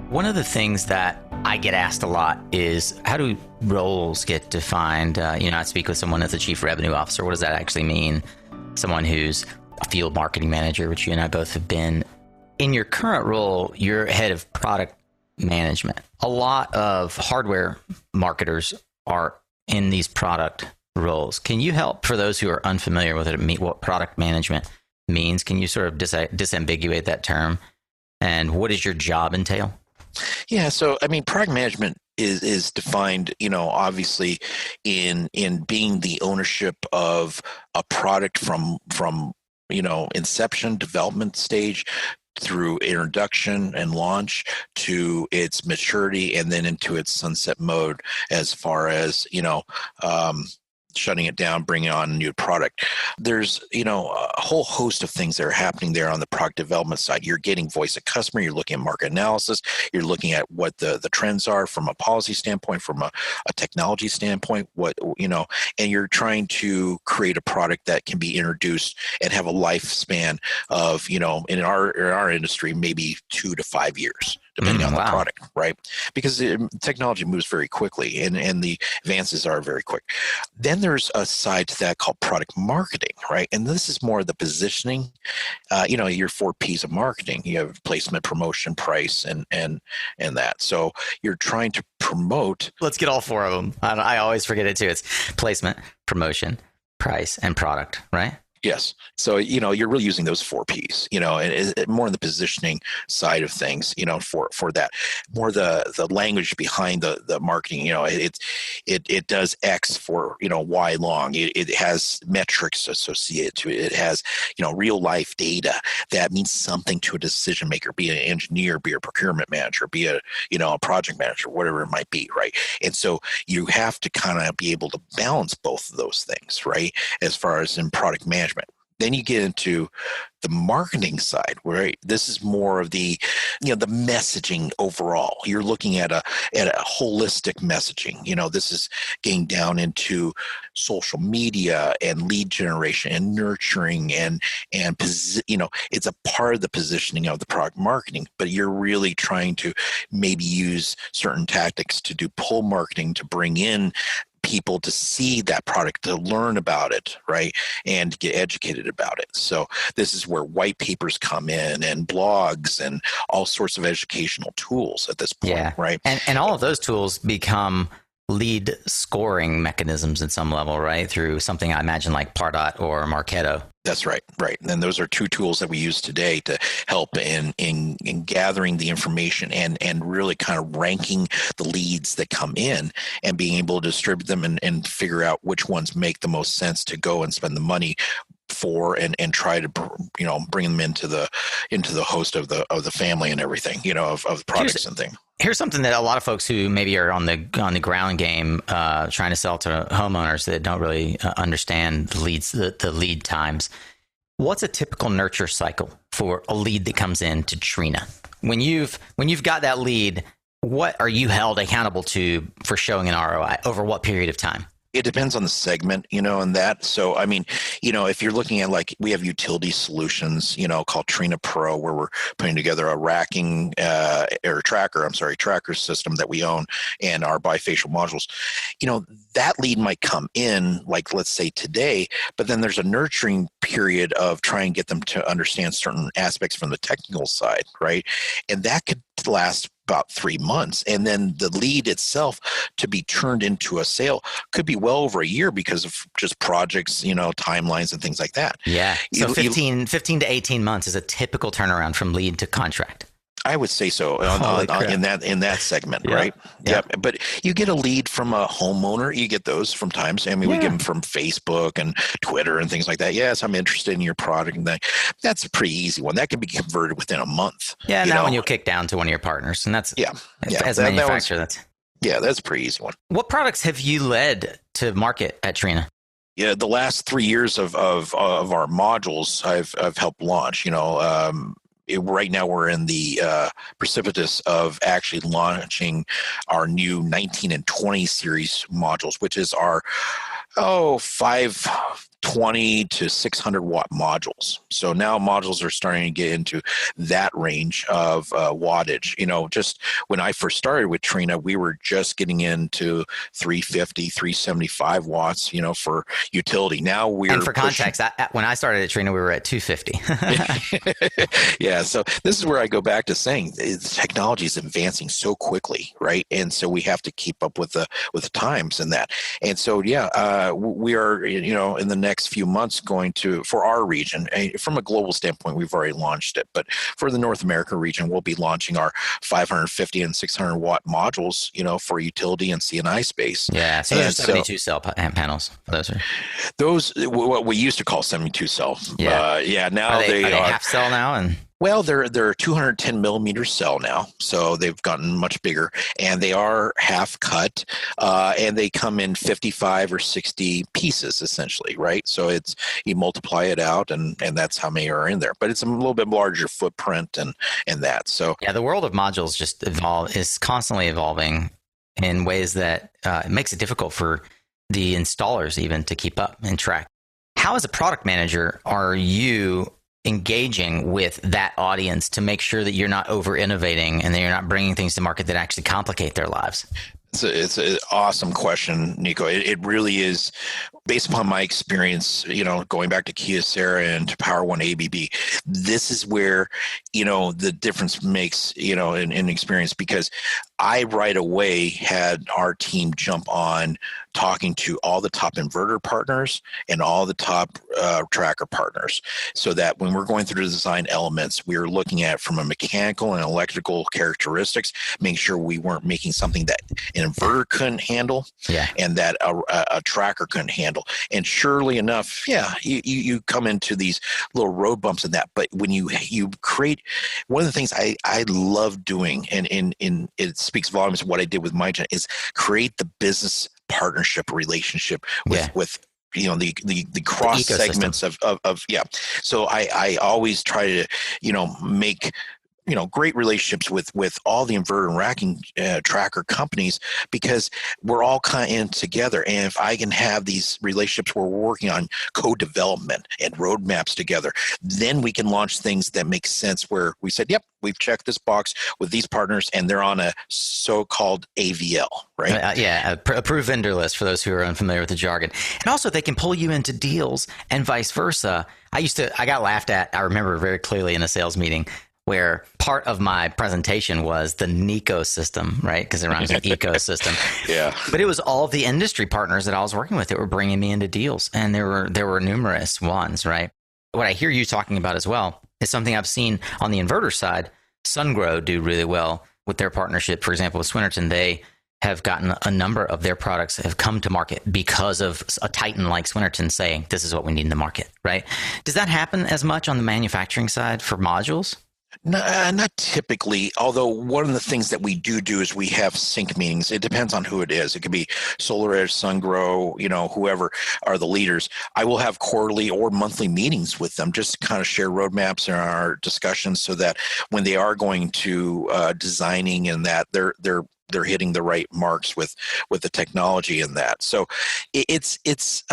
One of the things that I get asked a lot is, how do roles get defined? I speak with someone that's a chief revenue officer. What does that actually mean? Someone who's a field marketing manager, which you and I both have been. In your current role, you're head of product management. A lot of hardware marketers are in these product roles. Can you help, for those who are unfamiliar with it, what product management means? Can you sort of disambiguate that term? And what does your job entail? Yeah, so I mean, product management is defined, obviously in being the ownership of a product from inception, development stage, through introduction and launch to its maturity, and then into its sunset mode as far as shutting it down, bringing on a new product. There's, a whole host of things that are happening there on the product development side. You're getting voice of customer, you're looking at market analysis, you're looking at what the trends are from a policy standpoint, from a technology standpoint, and you're trying to create a product that can be introduced and have a lifespan of, in our industry, maybe 2 to 5 years. Depending on the product, right? Because technology moves very quickly and the advances are very quick. Then there's a side to that called product marketing, right? And this is more the positioning, your 4 P's of marketing. You have placement, promotion, price, and that. So you're trying to promote. Let's get all 4 of them. I always forget it too. It's placement, promotion, price, and product, right? Yes. So, you're really using those 4 Ps, and more on the positioning side of things, for that. More the language behind the marketing, it does X for, Y long. It has metrics associated to it. It has, real life data that means something to a decision maker, be it an engineer, be a procurement manager, be a project manager, whatever it might be, right? And so you have to kind of be able to balance both of those things, right? As far as in product management. Then you get into the marketing side, where this is more of the, the messaging overall. You're looking at a holistic messaging. This is getting down into social media and lead generation and nurturing and it's a part of the positioning of the product marketing. But you're really trying to maybe use certain tactics to do pull marketing to bring in people to see that product, to learn about it, right, and get educated about it. So this is where white papers come in, and blogs, and all sorts of educational tools at this point, right? And all of those tools become lead scoring mechanisms at some level, right? Through something I imagine like Pardot or Marketo. That's right. And those are 2 tools that we use today to help in gathering the information and really kind of ranking the leads that come in and being able to distribute them and figure out which ones make the most sense to go and spend the money for and try to bring them into the host of the family and everything, of the products and things. Here's something that a lot of folks who maybe are on the ground game trying to sell to homeowners that don't really understand the lead times. What's a typical nurture cycle for a lead that comes in to Trina? When you've got that lead, what are you held accountable to for showing an ROI over what period of time? It depends on the segment, and that. So, I mean, if you're looking at, like, we have utility solutions, called Trina Pro, where we're putting together a racking tracker system that we own, and our bifacial modules, that lead might come in, like, let's say today, but then there's a nurturing period of trying to get them to understand certain aspects from the technical side, right? And that could last about 3 months. And then the lead itself to be turned into a sale could be well over a year because of just projects, timelines and things like that. Yeah. So 15 to 18 months is a typical turnaround from lead to contract. I would say so in that segment, yeah. Right? Yeah. But you get a lead from a homeowner. You get those from times. I mean, we get them from Facebook and Twitter and things like that. Yes, I'm interested in your product, and that's a pretty easy one. That can be converted within a month. Yeah, and that one you'll kick down to one of your partners, and that's as a manufacturer. That's a pretty easy one. What products have you led to market at Trina? Yeah, the last 3 years of our modules, I've helped launch. right now we're in the precipitous of actually launching our new 19 and 20 series modules, which is our 520 to 600 watt modules. So now modules are starting to get into that range of wattage. Just when I first started with Trina, we were just getting into 350, 375 watts, for utility. Now we're and for context, when I started at Trina, we were at 250. Yeah. So this is where I go back to saying technology is advancing so quickly, right? And so we have to keep up with the times and that. And so, we are, in the next few months going to, for our region, from a global standpoint, we've already launched it, but for the North America region, we'll be launching our 550 and 600 watt modules, for utility and CNI space. Yeah. So those are 72 cell panels. Those what we used to call 72 cell. Yeah. Now are they half cell now? Well, they're 210 millimeter cell now, so they've gotten much bigger, and they are half cut, and they come in 55 or 60 pieces essentially, right? So you multiply it out, and that's how many are in there. But it's a little bit larger footprint and that. So yeah, the world of modules just is constantly evolving in ways that it makes it difficult for the installers even to keep up and track. How, as a product manager, are you engaging with that audience to make sure that you're not over innovating and that you're not bringing things to market that actually complicate their lives? It's an awesome question, Nico. It really is, based upon my experience, going back to Kyocera and to Power One ABB. This is where, the difference makes, in experience, because I right away had our team jump on talking to all the top inverter partners and all the top tracker partners, so that when we're going through the design elements, we are looking at from a mechanical and electrical characteristics, making sure we weren't making something that an inverter couldn't handle, and that a tracker couldn't handle. And surely enough, you come into these little road bumps in that. But when you create, one of the things I love doing, and it speaks volumes of what I did with my gen, is create the business partnership relationship with the cross segments of. So I always try to make great relationships with all the inverter and racking tracker companies, because we're all kind of in together. And if I can have these relationships where we're working on co-development and roadmaps together, then we can launch things that make sense, where we said, yep, we've checked this box with these partners and they're on a so-called AVL, right? Approved vendor list, for those who are unfamiliar with the jargon. And also they can pull you into deals and vice versa. I got laughed at, I remember very clearly, in a sales meeting, where part of my presentation was the Nico system, right? Because it rhymes with ecosystem. Yeah. But it was all the industry partners that I was working with that were bringing me into deals. And there were numerous ones, right? What I hear you talking about as well is something I've seen on the inverter side. SunGrow do really well with their partnership. For example, with Swinnerton, they have gotten a number of their products have come to market because of a titan like Swinnerton saying, this is what we need in the market, right? Does that happen as much on the manufacturing side for modules? Not typically, although one of the things that we do is we have sync meetings. It depends on who it is. It could be SolarEdge, SunGrow, whoever are the leaders. I will have quarterly or monthly meetings with them, just to kind of share roadmaps and our discussions, so that when they are going to designing and that, they're hitting the right marks with the technology in that. So it's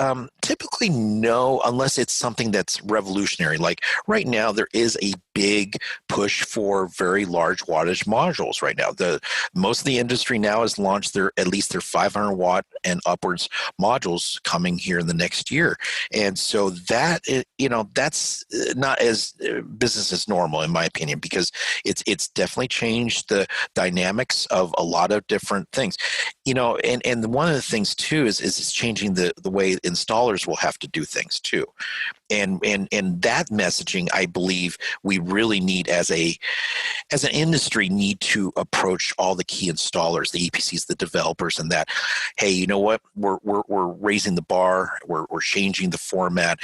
typically no, unless it's something that's revolutionary. Like right now, there is a big push for very large wattage modules right now. Most of the industry now has launched at least their 500 watt and upwards modules coming here in the next year. And so that's not as business as normal, in my opinion, because it's definitely changed the dynamics of a lot of different things. And one of the things too is it's changing the way installers will have to do things too. And that messaging, I believe we really need as an industry, need to approach all the key installers, the EPCs, the developers, and that, hey, you know what, we're raising the bar, we're changing the format.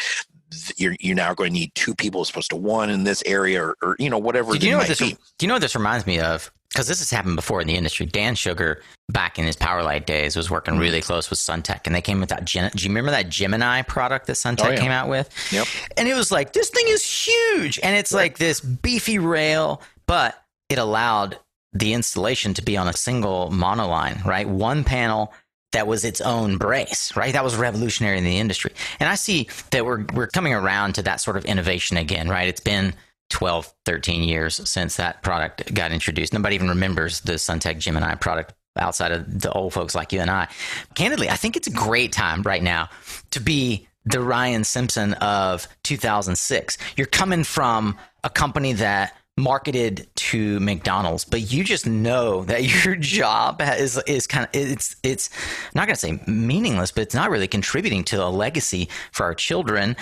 You're now going to need two people as opposed to one in this area, or whatever it might be. Do you know what this reminds me of? because this has happened before in the industry. Dan Sugar, back in his parlayed days, was working really close with Suntech, and they came with that. Do you remember that Gemini product that Suntech came out with? Yep. And it was like, this thing is huge, and it's like this beefy rail, but it allowed the installation to be on a single monoline, right? One panel that was its own brace, right? That was revolutionary in the industry. And I see that we're coming around to that sort of innovation again, right? It's been 12, 13 years since that product got introduced. Nobody even remembers the Suntech Gemini product outside of the old folks like you and I. Candidly, I think it's a great time right now to be the Ryan Simpson of 2006. You're coming from a company that marketed to McDonald's, but you just know that your job is kind of, it's not going to say meaningless, but it's not really contributing to a legacy for our children.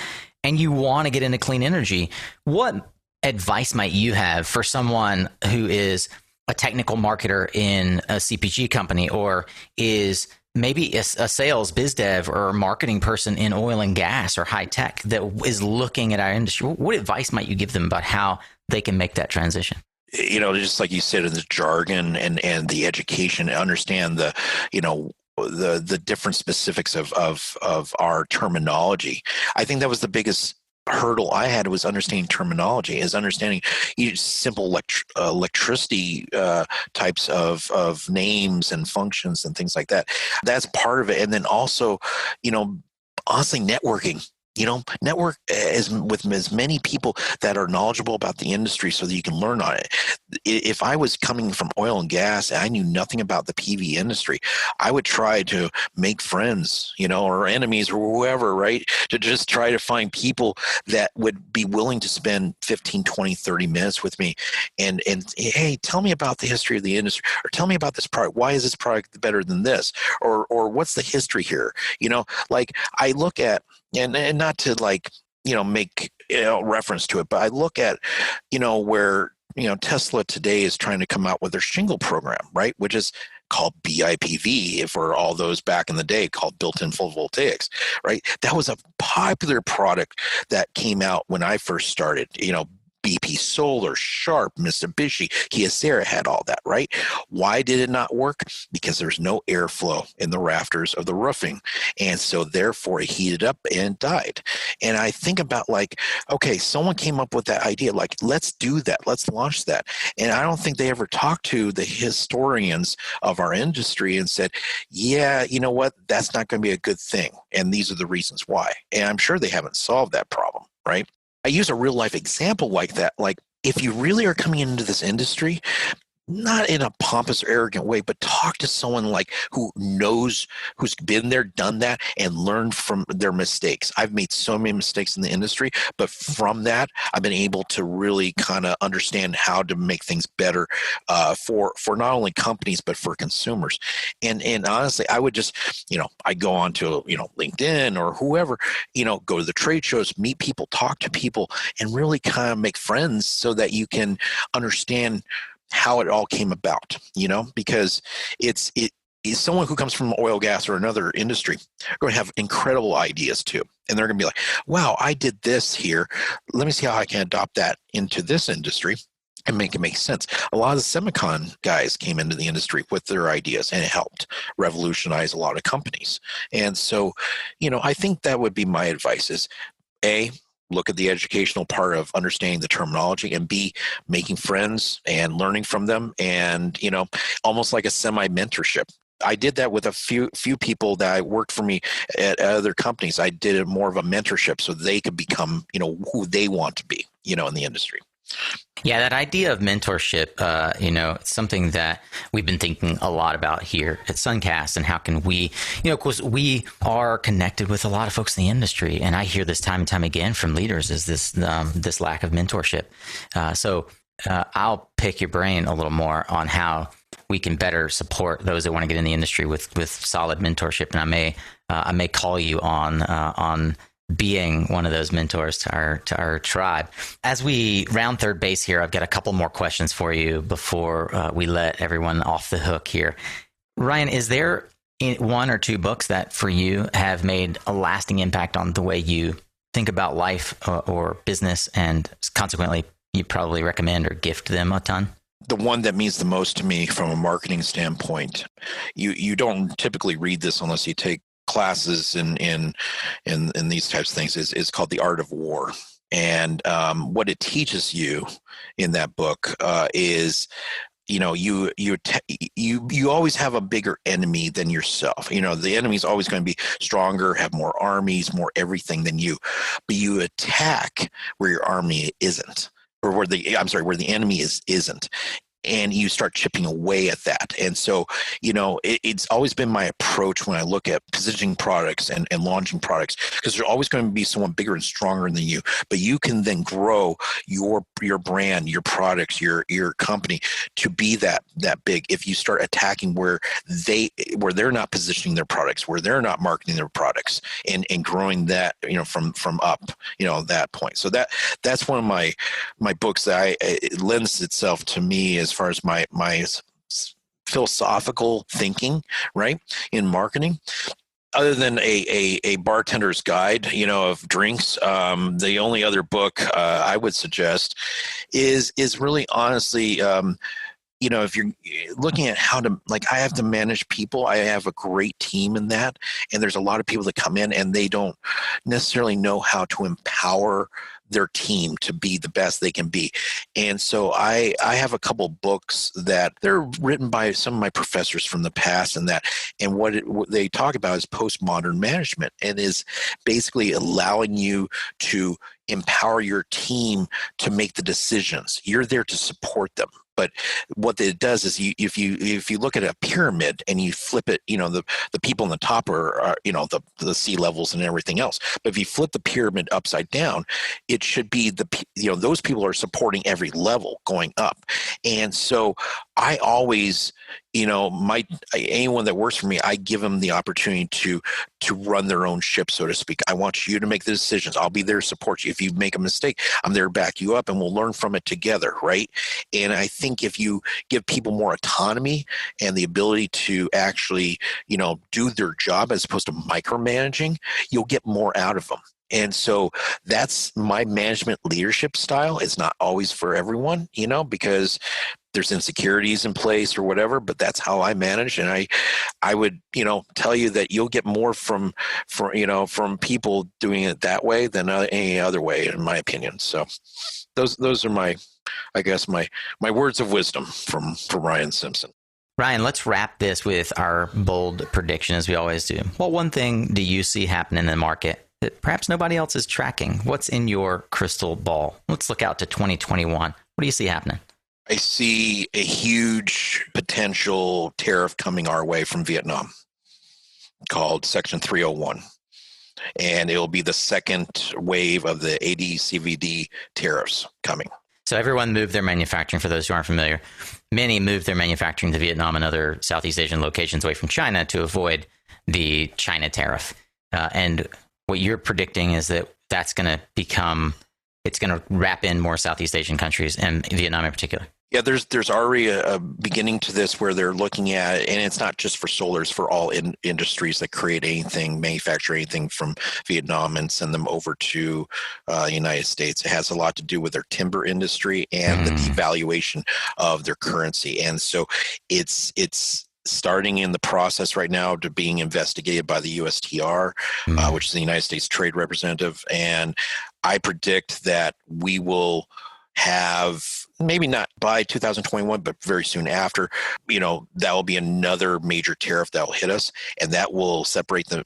And you want to get into clean energy. What advice might you have for someone who is a technical marketer in a CPG company, or is maybe a sales biz dev or a marketing person in oil and gas or high tech that is looking at our industry? What advice might you give them about how they can make that transition? Just like you said, in the jargon and the education, understand the different specifics of our terminology. I think that was the biggest hurdle I had, was understanding terminology, is understanding simple electricity types of names and functions and things like that. That's part of it. And then also, honestly, networking. Network with as many people that are knowledgeable about the industry so that you can learn on it. If I was coming from oil and gas and I knew nothing about the PV industry, I would try to make friends, or enemies or whoever, right? To just try to find people that would be willing to spend 15, 20, 30 minutes with me and hey, tell me about the history of the industry, or tell me about this product. Why is this product better than this? Or what's the history here? Like I look at, and not to make reference to it, but I look at where Tesla today is trying to come out with their shingle program, right, which is called BIPV, for all those back in the day, called built-in photovoltaics, right? That was a popular product that came out when I first started. BP Solar, Sharp, Mitsubishi, Kyocera had all that, right? Why did it not work? Because there's no airflow in the rafters of the roofing. And so therefore it heated up and died. And I think about okay, someone came up with that idea, let's do that. Let's launch that. And I don't think they ever talked to the historians of our industry and said, yeah, you know what? That's not going to be a good thing. And these are the reasons why. And I'm sure they haven't solved that problem, right? I use a real life example like that. Like, if you really are coming into this industry, not in a pompous or arrogant way, but talk to someone who knows, who's been there, done that, and learned from their mistakes. I've made so many mistakes in the industry, but from that, I've been able to really kind of understand how to make things better for not only companies, but for consumers. And honestly, I would just, I go on to, LinkedIn or whoever, go to the trade shows, meet people, talk to people, and really kind of make friends so that you can understand how it all came about, because it's someone who comes from oil, gas, or another industry are going to have incredible ideas too. And they're going to be like, wow, I did this here. Let me see how I can adopt that into this industry and make it make sense. A lot of the semicon guys came into the industry with their ideas, and it helped revolutionize a lot of companies. And so, I think that would be my advice is, A, look at the educational part of understanding the terminology, and B, making friends and learning from them, and almost like a semi-mentorship. I did that with a few people that worked for me at other companies. I did it more of a mentorship so they could become who they want to be in the industry. Yeah, that idea of mentorship, it's something that we've been thinking a lot about here at Suncast, and how can we, of course, we are connected with a lot of folks in the industry, and I hear this time and time again from leaders is this lack of mentorship. So I'll pick your brain a little more on how we can better support those that want to get in the industry with solid mentorship, and I may call you on being one of those mentors to our tribe. As we round third base here, I've got a couple more questions for you before we let everyone off the hook here. Ryan, is there one or two books that for you have made a lasting impact on the way you think about life or business, and consequently you probably recommend or gift them a ton? The one that means the most to me from a marketing standpoint, you don't typically read this unless you take classes in these types of things, is called The Art of War. And what it teaches you in that book is, you always have a bigger enemy than yourself. The enemy's always going to be stronger, have more armies, more everything than you, but you attack where your army isn't, or where the enemy isn't. And you start chipping away at that. And so, it's always been my approach when I look at positioning products and launching products, because there's always going to be someone bigger and stronger than you, but you can then grow your brand, your products, your company to be that big if you start attacking where they're not positioning their products, where they're not marketing their products, and growing that, from up, that point. So that's one of my books that it lends itself to me as far as my philosophical thinking, right, in marketing. Other than a bartender's guide, of drinks, the only other book I would suggest is really honestly, if you're looking at how to, I have to manage people, I have a great team in that, and there's a lot of people that come in and they don't necessarily know how to empower their team to be the best they can be. And so I have a couple books that they're written by some of my professors from the past, and what they talk about is postmodern management, and is basically allowing you to empower your team to make the decisions. You're there to support them. But what it does is, if you look at a pyramid and you flip it, the people on the top are the C levels and everything else. But if you flip the pyramid upside down, it should be those people are supporting every level going up. And so I always, anyone that works for me, I give them the opportunity to run their own ship, so to speak. I want you to make the decisions. I'll be there to support you. If you make a mistake, I'm there to back you up, and we'll learn from it together, right? And I think if you give people more autonomy and the ability to actually, do their job as opposed to micromanaging, you'll get more out of them. And so that's my management leadership style. It's not always for everyone, because there's insecurities in place or whatever, but that's how I manage. And I would, tell you that you'll get more from people doing it that way than any other way, in my opinion. So those are my words of wisdom from Ryan Simpson. Ryan, let's wrap this with our bold prediction, as we always do. What one thing do you see happening in the market that perhaps nobody else is tracking? What's in your crystal ball? Let's look out to 2021. What do you see happening? I see a huge potential tariff coming our way from Vietnam called Section 301. And it'll be the second wave of the AD/CVD tariffs coming. So everyone moved their manufacturing, for those who aren't familiar. Many moved their manufacturing to Vietnam and other Southeast Asian locations away from China to avoid the China tariff. And what you're predicting is that that's going to it's going to wrap in more Southeast Asian countries, and Vietnam in particular. Yeah, there's already a beginning to this where they're looking at, and it's not just for solar, it's for all industries that create anything, manufacture anything from Vietnam and send them over to the United States. It has a lot to do with their timber industry and the devaluation of their currency. And so it's starting in the process right now to being investigated by the USTR, which is the United States Trade Representative. And I predict that we will have, maybe not by 2021, but very soon after, that will be another major tariff that will hit us, and that will separate the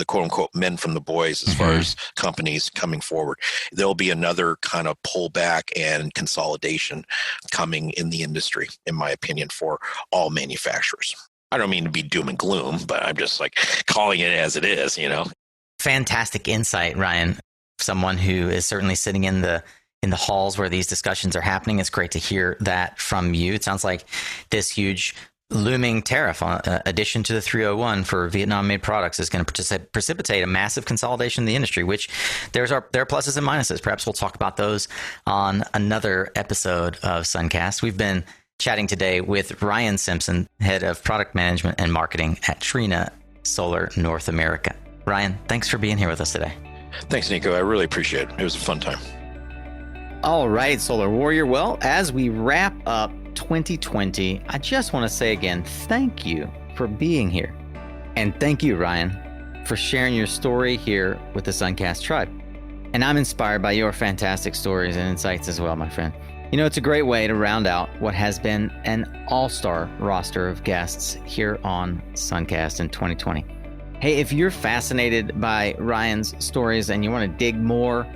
quote unquote men from the boys as far as companies coming forward. There'll be another kind of pullback and consolidation coming in the industry, in my opinion, for all manufacturers. I don't mean to be doom and gloom, but I'm just calling it as it is, Fantastic insight, Ryan. Someone who is certainly sitting in the halls where these discussions are happening. It's great to hear that from you. It sounds like this huge looming tariff, addition to the 301 for Vietnam-made products, is going to precipitate a massive consolidation in the industry, which there are pluses and minuses. Perhaps we'll talk about those on another episode of Suncast. We've been chatting today with Ryan Simpson, head of product management and marketing at Trina Solar North America. Ryan, thanks for being here with us today. Thanks, Nico. I really appreciate it. It was a fun time. All right, Solar Warrior. Well, as we wrap up 2020, I just want to say again, thank you for being here. And thank you, Ryan, for sharing your story here with the Suncast tribe. And I'm inspired by your fantastic stories and insights as well, my friend. You know, it's a great way to round out what has been an all-star roster of guests here on Suncast in 2020. Hey, if you're fascinated by Ryan's stories and you want to dig more,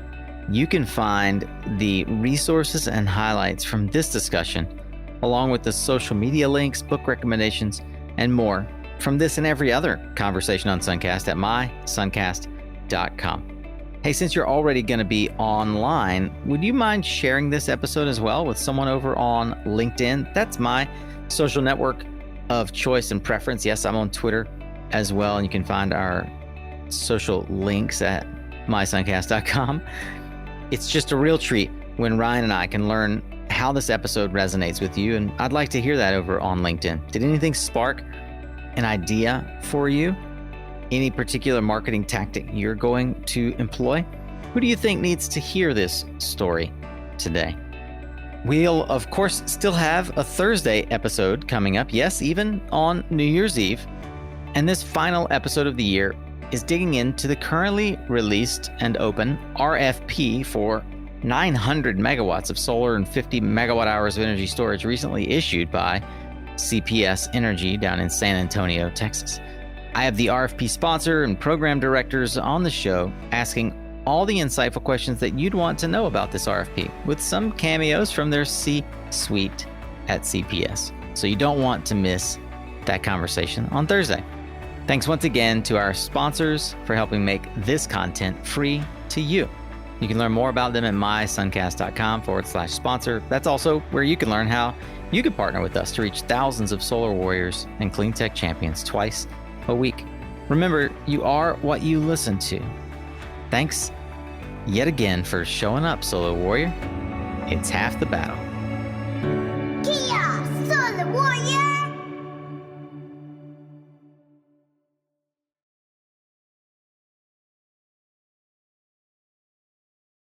you can find the resources and highlights from this discussion, along with the social media links, book recommendations, and more from this and every other conversation on Suncast at mysuncast.com. Hey, since you're already going to be online, would you mind sharing this episode as well with someone over on LinkedIn? That's my social network of choice and preference. Yes, I'm on Twitter as well, and you can find our social links at mysuncast.com. It's just a real treat when Ryan and I can learn how this episode resonates with you, and I'd like to hear that over on LinkedIn. Did anything spark an idea for you? Any particular marketing tactic you're going to employ? Who do you think needs to hear this story today? We'll, of course, still have a Thursday episode coming up. Yes, even on New Year's Eve. And this final episode of the year is digging into the currently released and open RFP for 900 megawatts of solar and 50 megawatt hours of energy storage recently issued by CPS Energy down in San Antonio, Texas. I have the RFP sponsor and program directors on the show asking all the insightful questions that you'd want to know about this RFP, with some cameos from their C-suite at CPS. So you don't want to miss that conversation on Thursday. Thanks once again to our sponsors for helping make this content free to you. You can learn more about them at mysuncast.com/sponsor. That's also where you can learn how you can partner with us to reach thousands of solar warriors and clean tech champions twice a week. Remember, you are what you listen to. Thanks yet again for showing up, Solar Warrior. It's half the battle.